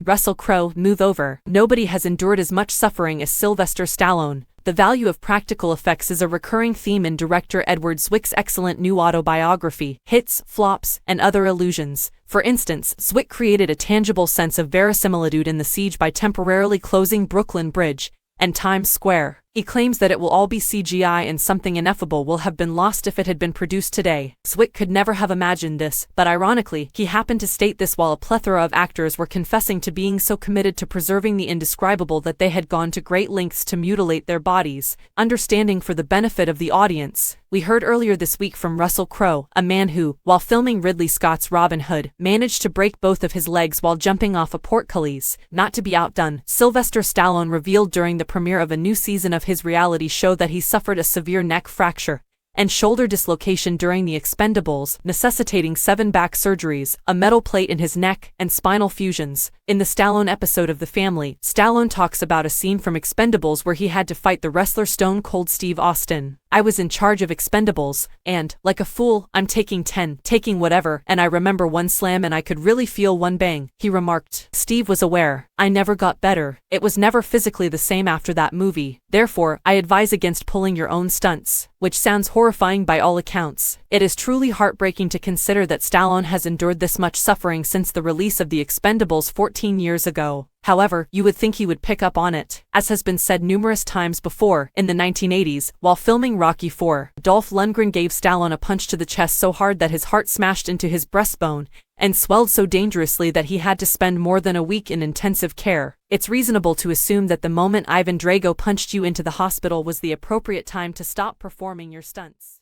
Russell Crowe, move over. Nobody has endured as much suffering as Sylvester Stallone. The value of practical effects is a recurring theme in director Edward Zwick's excellent new autobiography, Hits, Flops, and Other Illusions. For instance, Zwick created a tangible sense of verisimilitude in The Siege by temporarily closing Brooklyn Bridge and Times Square. He claims that it will all be CGI and something ineffable will have been lost if it had been produced today. Zwick could never have imagined this, but ironically, he happened to state this while a plethora of actors were confessing to being so committed to preserving the indescribable that they had gone to great lengths to mutilate their bodies, understanding for the benefit of the audience. We heard earlier this week from Russell Crowe, a man who, while filming Ridley Scott's Robin Hood, managed to break both of his legs while jumping off a portcullis. Not to be outdone, Sylvester Stallone revealed during the premiere of a new season of his reality show that he suffered a severe neck fracture and shoulder dislocation during The Expendables, necessitating 7 back surgeries, a metal plate in his neck, and spinal fusions. In the Stallone episode of The Family, Stallone talks about a scene from Expendables where he had to fight the wrestler Stone Cold Steve Austin. I was in charge of Expendables, and, like a fool, I'm taking 10, taking whatever, and I remember one slam and I could really feel one bang, he remarked. Steve was aware. I never got better. It was never physically the same after that movie. Therefore, I advise against pulling your own stunts, which sounds horrifying by all accounts. It is truly heartbreaking to consider that Stallone has endured this much suffering since the release of The Expendables 14 years ago. However, you would think he would pick up on it. As has been said numerous times before, in the 1980s, while filming Rocky IV, Dolph Lundgren gave Stallone a punch to the chest so hard that his heart smashed into his breastbone and swelled so dangerously that he had to spend more than a week in intensive care. It's reasonable to assume that the moment Ivan Drago punched you into the hospital was the appropriate time to stop performing your stunts.